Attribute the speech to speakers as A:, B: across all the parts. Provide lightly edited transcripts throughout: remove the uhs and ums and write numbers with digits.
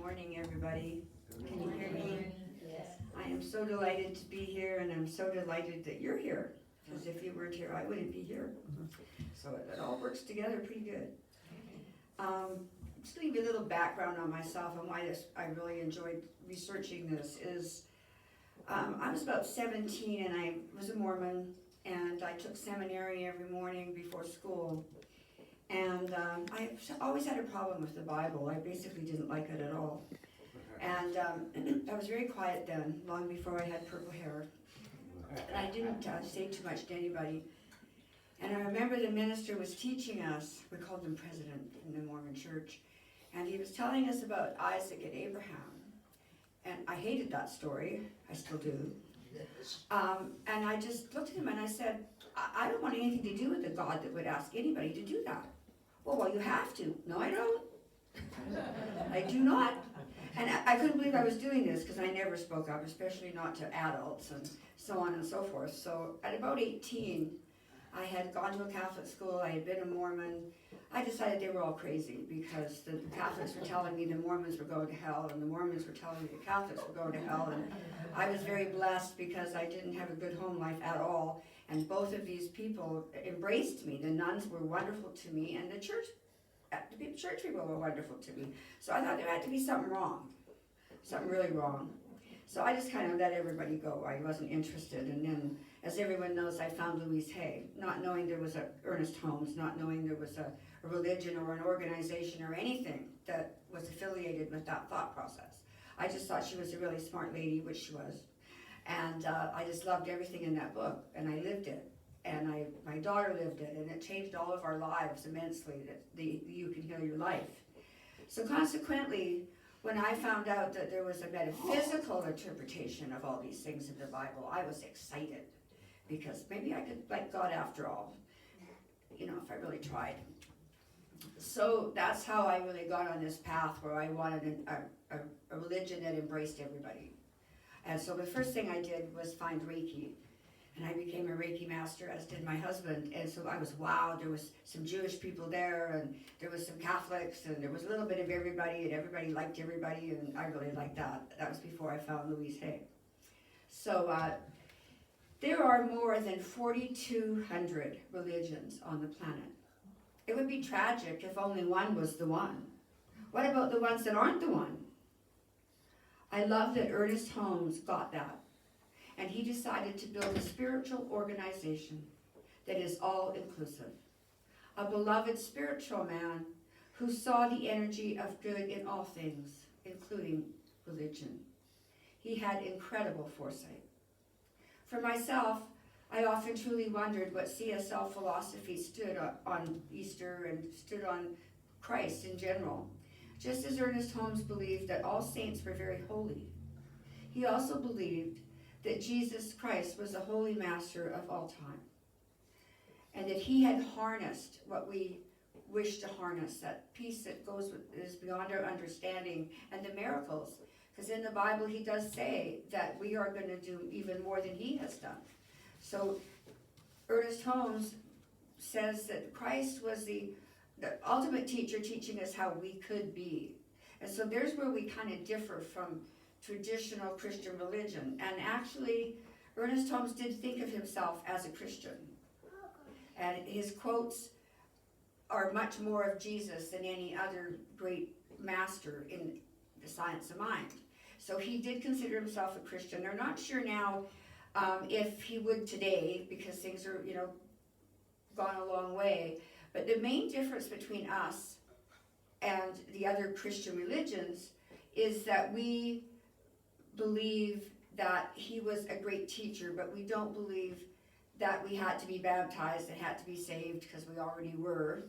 A: morning, everybody. Can you hear me?
B: Yes.
A: I am so delighted to be here, and I'm so delighted that you're here. Because if you weren't here, I wouldn't be here. So it all works together pretty good. Just to give you a little background on myself and why I really enjoyed researching this is I was about 17 and I was a Mormon, and I took seminary every morning before school. And I always had a problem with the Bible. I basically didn't like it at all. And I was very quiet then, long before I had purple hair. And I didn't say too much to anybody. And I remember the minister was teaching us, we called him president in the Mormon church, and he was telling us about Isaac and Abraham. And I hated that story, I still do. And I just looked at him and I said, I don't want anything to do with a God that would ask anybody to do that. Well, you have to. No, I don't. I do not. And I couldn't believe I was doing this because I never spoke up, especially not to adults and so on and so forth. So at about 18, I had gone to a Catholic school, I had been a Mormon. I decided they were all crazy because the Catholics were telling me the Mormons were going to hell, and the Mormons were telling me the Catholics were going to hell. And I was very blessed because I didn't have a good home life at all. And both of these people embraced me. The nuns were wonderful to me, and the church people were wonderful to me. So I thought there had to be something wrong, something really wrong. So I just kind of let everybody go. I wasn't interested. And then, as everyone knows, I found Louise Hay, not knowing there was a Ernest Holmes, not knowing there was a religion or an organization or anything that was affiliated with that thought process. I just thought she was a really smart lady, which she was. And I just loved everything in that book, and I lived it. And my daughter lived it, and it changed all of our lives immensely, that You Can Heal Your Life. So consequently, when I found out that there was a metaphysical interpretation of all these things in the Bible, I was excited, because maybe I could like God after all, if I really tried. So that's how I really got on this path where I wanted a religion that embraced everybody. And so the first thing I did was find Reiki. And I became a Reiki master, as did my husband. And so I was wowed. There was some Jewish people there, and there was some Catholics, and there was a little bit of everybody, and everybody liked everybody, and I really liked that. That was before I found Louise Hay. So there are more than 4,200 religions on the planet. It would be tragic if only one was the one. What about the ones that aren't the one? I love that Ernest Holmes got that. And he decided to build a spiritual organization that is all-inclusive. A beloved spiritual man who saw the energy of good in all things, including religion. He had incredible foresight. For myself, I often truly wondered what CSL philosophy stood on Easter and stood on Christ in general. Just as Ernest Holmes believed that all saints were very holy, he also believed that Jesus Christ was the holy master of all time, and that he had harnessed what we wish to harness, that peace that is beyond our understanding, and the miracles. Because in the Bible he does say that we are going to do even more than he has done. So Ernest Holmes says that Christ was the ultimate teacher, teaching us how we could be. And so there's where we kind of differ from traditional Christian religion. And actually, Ernest Holmes did think of himself as a Christian. And his quotes are much more of Jesus than any other great master in the science of mind. So he did consider himself a Christian. They're not sure now if he would today, because things are, gone a long way. But the main difference between us and the other Christian religions is that we believe that he was a great teacher, but we don't believe that we had to be baptized and had to be saved, because we already were.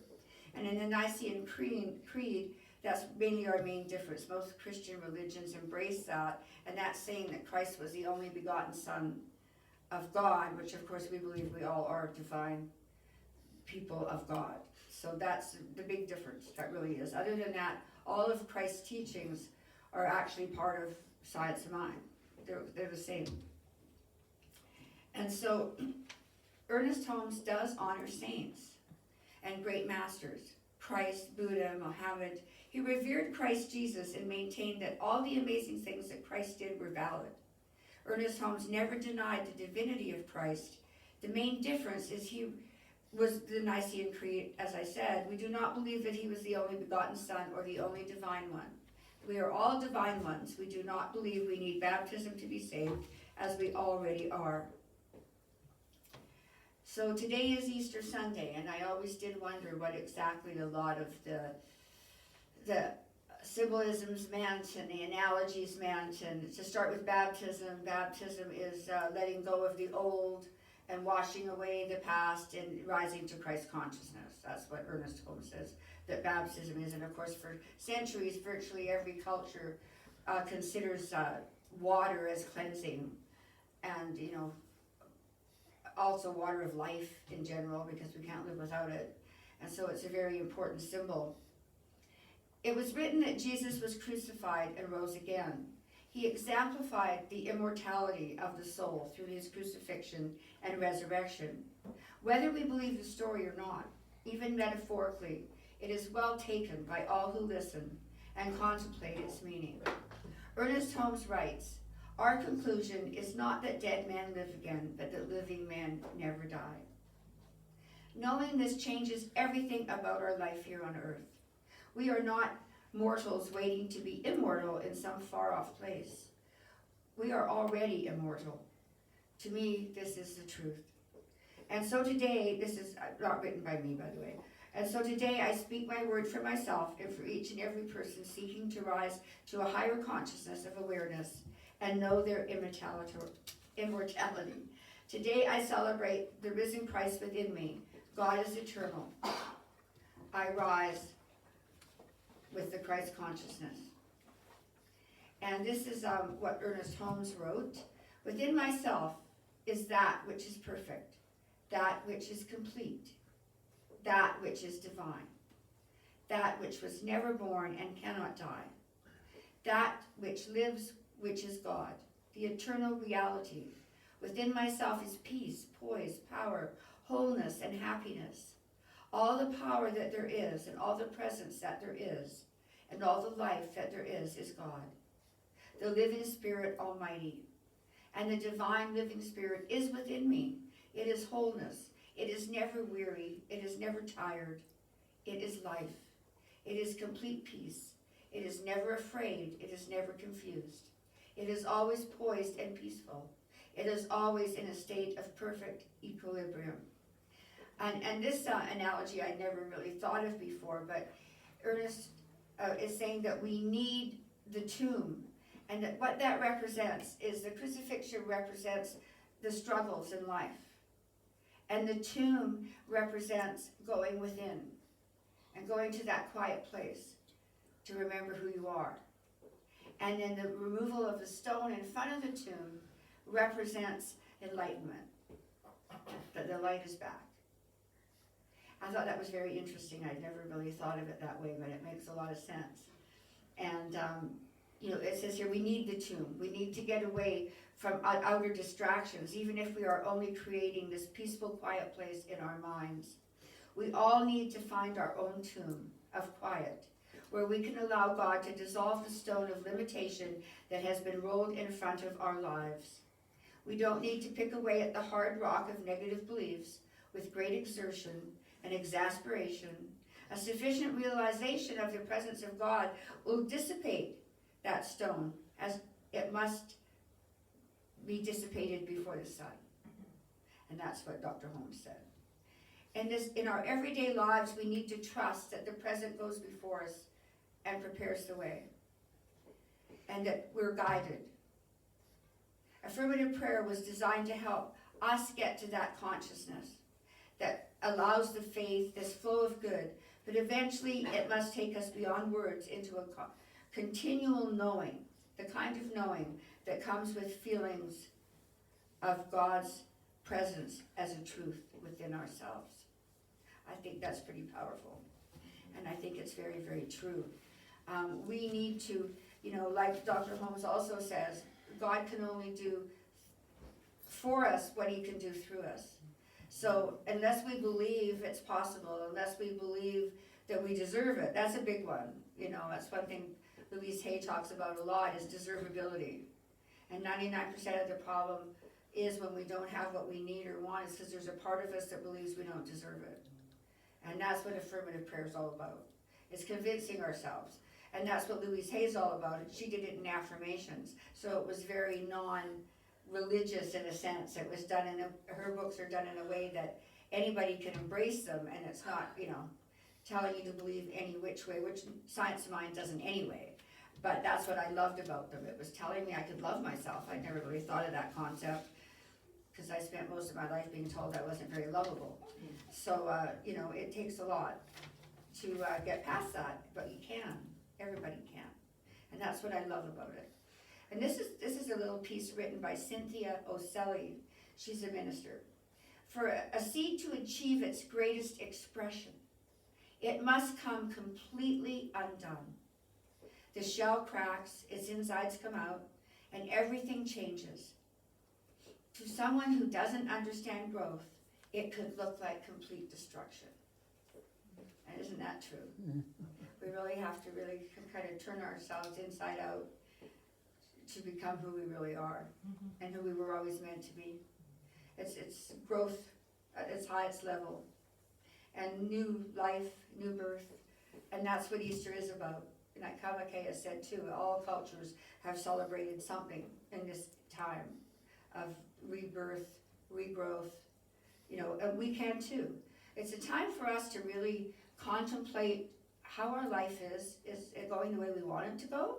A: And in the Nicene Creed, that's mainly our main difference. Most Christian religions embrace that, and that's saying that Christ was the only begotten Son of God, which of course we believe we all are divine people of God. So that's the big difference, that really is. Other than that, all of Christ's teachings are actually part of science of mind. They're the same. And so Ernest Holmes does honor saints and great masters, Christ, Buddha, Muhammad. He revered Christ Jesus and maintained that all the amazing things that Christ did were valid. Ernest Holmes never denied the divinity of Christ. The main difference is he was the Nicene Creed, as I said. We do not believe that he was the only begotten Son or the only divine one. We are all divine ones. We do not believe we need baptism to be saved, as we already are. So today is Easter Sunday, and I always did wonder what exactly a lot of the symbolisms meant and the analogies meant. And to start with baptism, baptism is letting go of the old and washing away the past and rising to Christ consciousness. That's what Ernest Holmes says that baptism is. And of course, for centuries, virtually every culture considers water as cleansing, and also water of life in general, because we can't live without it. And so it's a very important symbol. It was written that Jesus was crucified and rose again. He exemplified the immortality of the soul through his crucifixion and resurrection. Whether we believe the story or not, even metaphorically, it is well taken by all who listen and contemplate its meaning. Ernest Holmes writes, "Our conclusion is not that dead men live again, but that living men never die." Knowing this changes everything about our life here on earth. We are not mortals waiting to be immortal in some far-off place. We are already immortal. To me, this is the truth. And so today, this is not written by me, by the way. And so today I speak my word for myself and for each and every person seeking to rise to a higher consciousness of awareness and know their immortality. Today I celebrate the risen Christ within me. God is eternal. I rise with the Christ consciousness. And this is what Ernest Holmes wrote. Within myself is that which is perfect, that which is complete, that which is divine, that which was never born and cannot die, that which lives, which is God, the eternal reality. Within myself is peace, poise, power, wholeness, and happiness. All the power that there is, and all the presence that there is, and all the life that there is God, the living Spirit Almighty. And the divine living Spirit is within me. It is wholeness. It is never weary. It is never tired. It is life. It is complete peace. It is never afraid. It is never confused. It is always poised and peaceful. It is always in a state of perfect equilibrium. And this analogy I never really thought of before, but Ernest is saying that we need the tomb. And that what that represents is the crucifixion represents the struggles in life. And the tomb represents going within and going to that quiet place to remember who you are. And then the removal of the stone in front of the tomb represents enlightenment, that the light is back. I thought that was very interesting. I'd never really thought of it that way, but it makes a lot of sense. And it says here, we need the tomb. We need to get away from outer distractions, even if we are only creating this peaceful, quiet place in our minds. We all need to find our own tomb of quiet, where we can allow God to dissolve the stone of limitation that has been rolled in front of our lives. We don't need to pick away at the hard rock of negative beliefs with great exertion and exasperation. A sufficient realization of the presence of God will dissipate that stone, as it must be dissipated before the sun. And that's what Dr. Holmes said. In our everyday lives, we need to trust that the present goes before us and prepares the way, and that we're guided. Affirmative prayer was designed to help us get to that consciousness that allows the faith, this flow of good, but eventually it must take us beyond words into a continual knowing, the kind of knowing that comes with feelings of God's presence as a truth within ourselves. I think that's pretty powerful, and I think it's very, very true. We need to, like Dr. Holmes also says, God can only do for us what he can do through us. So unless we believe it's possible, unless we believe that we deserve it. That's a big one. You know, that's one thing Louise Hay talks about a lot is deservability. And 99% of the problem is when we don't have what we need or want is because there's a part of us that believes we don't deserve it. And that's what affirmative prayer is all about. It's convincing ourselves. And that's what Louise Hay is all about. She did it in affirmations. So it was very non-religious in a sense. It was done her books are done in a way that anybody can embrace them, and it's not, you know, telling you to believe any which way, which science of mind doesn't anyway. But that's what I loved about them. It was telling me I could love myself. I never really thought of that concept because I spent most of my life being told I wasn't very lovable. So, you know, it takes a lot to get past that, but you can. Everybody can. And that's what I love about it. And this is a little piece written by Cynthia O'Selly. She's a minister. For a seed to achieve its greatest expression, it must come completely undone. The shell cracks, its insides come out, and everything changes. To someone who doesn't understand growth, it could look like complete destruction. And isn't that true? We really have to really kind of turn ourselves inside out to become who we really are and who we were always meant to be. It's growth at its highest level and new life, new birth, and that's what Easter is about. And like Kamakea said too, all cultures have celebrated something in this time of rebirth, regrowth, you know, and we can too. It's a time for us to really contemplate how our life is it going the way we want it to go?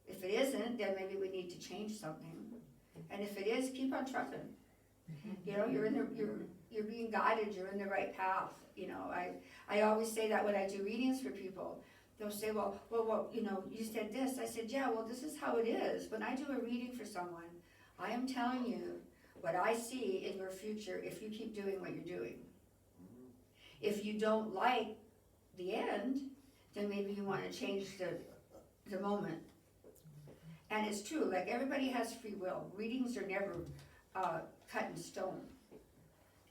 A: If it isn't, then maybe we need to change something. And if it is, keep on trucking. You know, you're being guided, you're in the right path. You know, I always say that when I do readings for people. They'll say, well, you know, you said this. I said, yeah, well, this is how it is. When I do a reading for someone, I am telling you what I see in your future if you keep doing what you're doing. If you don't like the end, then maybe you want to change the moment. And it's true, like everybody has free will. Readings are never cut in stone.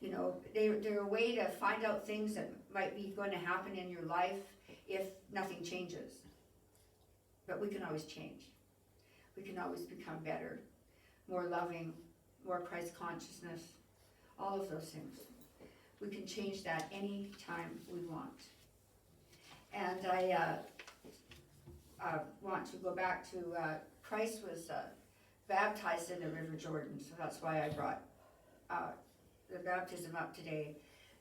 A: You know, they're a way to find out things that might be going to happen in your life if nothing changes. But we can always change. We can always become better, more loving, more Christ consciousness, all of those things. We can change that any time we want. And I want to go back to Christ was baptized in the River Jordan, so that's why I brought the baptism up today,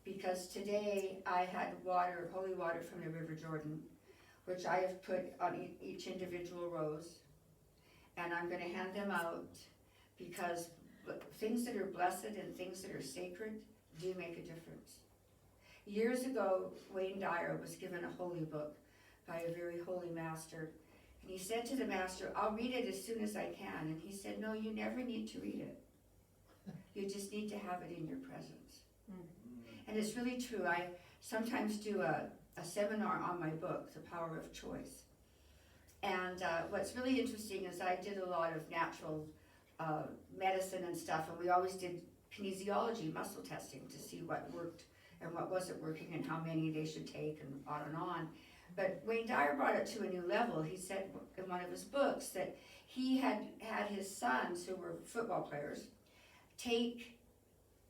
A: because today I had water, holy water from the River Jordan, which I have put on each individual rose, and I'm going to hand them out because things that are blessed and things that are sacred do make a difference. Years ago, Wayne Dyer was given a holy book by a very holy master, and he said to the master, I'll read it as soon as I can, and he said, no, you never need to read it. You just need to have it in your presence. And it's really true. I sometimes do a seminar on my book, The Power of Choice. And what's really interesting is I did a lot of natural medicine and stuff, and we always did kinesiology, muscle testing, to see what worked and what wasn't working and how many they should take and on and on. But Wayne Dyer brought it to a new level. He said in one of his books that he had his sons, who were football players, take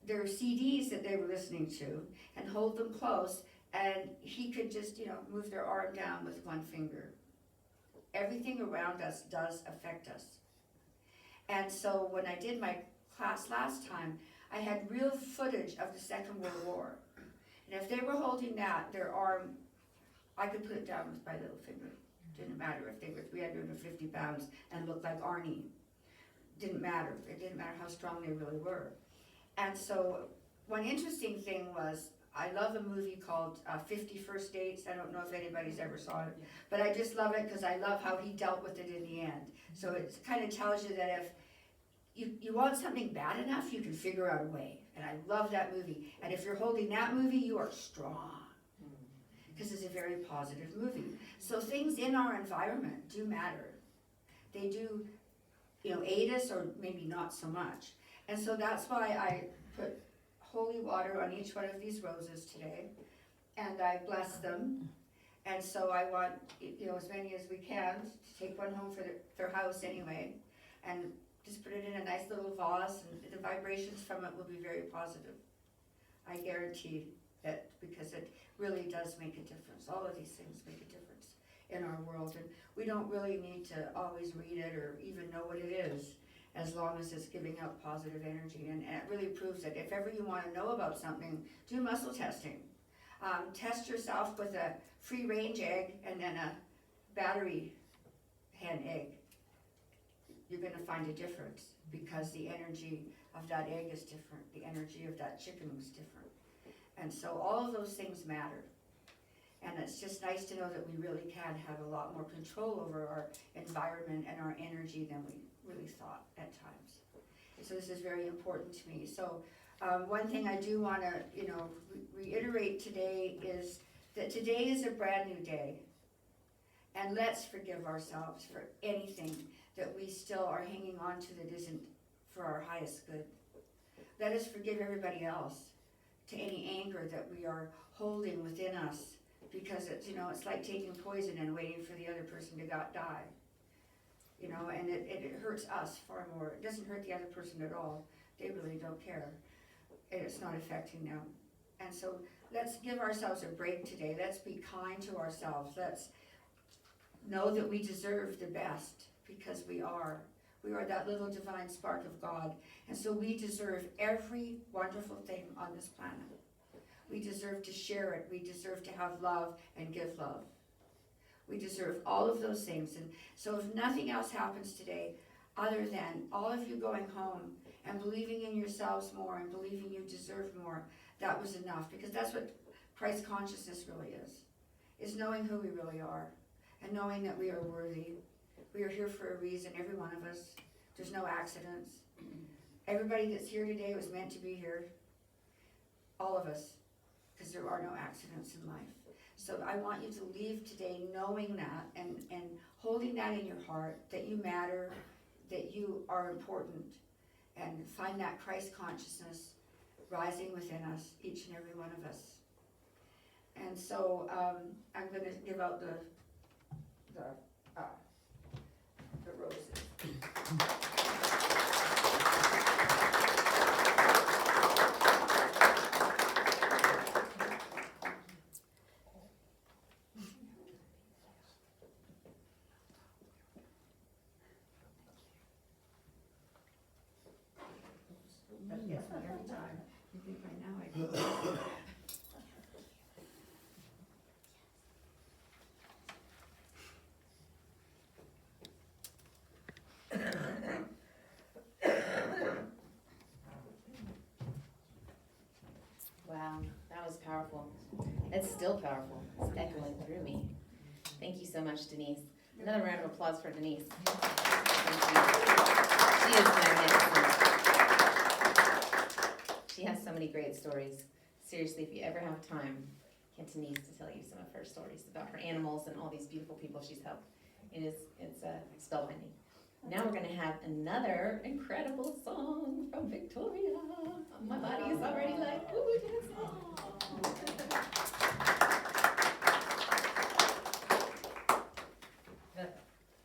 A: their CDs that they were listening to and hold them close, and he could just, you know, move their arm down with one finger. Everything around us does affect us. And so when I did my class last time, I had real footage of the Second World War. And if they were holding that, their arm, I could put it down with my little finger. Didn't matter if they were 350 pounds and looked like Arnie. Didn't matter. It didn't matter how strong they really were. And so one interesting thing was, I love a movie called 50 First Dates. I don't know if anybody's ever saw it, but I just love it because I love how he dealt with it in the end. So it kind of tells you that if you want something bad enough, you can figure out a way. And I love that movie. And if you're holding that movie, you are strong, because it's a very positive movie. So things in our environment do matter. They do, you know, aid us or maybe not so much. And so that's why I put holy water on each one of these roses today. and I bless them. And so I want, as many as we can to take one home for their house anyway, and just put it in a nice little vase, and the vibrations from it will be very positive. I guarantee it, because it really does make a difference. All of these things make a difference in our world, and we don't really need to always read it or even know what it is, as long as it's giving out positive energy. And it really proves that if ever you want to know about something, do muscle testing. Test yourself with a free range egg and then a battery hen egg. You're going to find a difference, because the energy of that egg is different, the energy of that chicken was different. And so all of those things matter. And it's just nice to know that we really can have a lot more control over our environment and our energy than we really thought at times. So this is very important to me. So one thing I do want to, reiterate today is that today is a brand new day. And let's forgive ourselves for anything that we still are hanging on to that isn't for our highest good. Let us forgive everybody else to any anger that we are holding within us, because it's like taking poison and waiting for the other person to die. And it hurts us far more. It doesn't hurt the other person at all. They really don't care. And it's not affecting them. And so let's give ourselves a break today. Let's be kind to ourselves. Let's know that we deserve the best, because we are. We are that little divine spark of God. And so we deserve every wonderful thing on this planet. We deserve to share it. We deserve to have love and give love. We deserve all of those things. And so if nothing else happens today, other than all of you going home and believing in yourselves more and believing you deserve more, that was enough. Because that's what Christ consciousness really is knowing who we really are and knowing that we are worthy. We are here for a reason, every one of us. There's no accidents. Everybody that's here today was meant to be here. All of us. Because there are no accidents in life. So I want you to leave today knowing that and holding that in your heart, that you matter, that you are important, and find that Christ consciousness rising within us, each and every one of us. And so I'm going to give out the roses. But yes, every time. You think by now I can.
B: Wow, that was powerful. It's still powerful. It's echoing through me. Thank you so much, Denise. Another round of applause for Denise. Thank you. She is magnificent. She has so many great stories. Seriously, if you ever have time, get Denise to tell you some of her stories about her animals and all these beautiful people she's helped. It's spellbinding. Now we're going to have another incredible song from Victoria. My body is already like, ooh, dance song.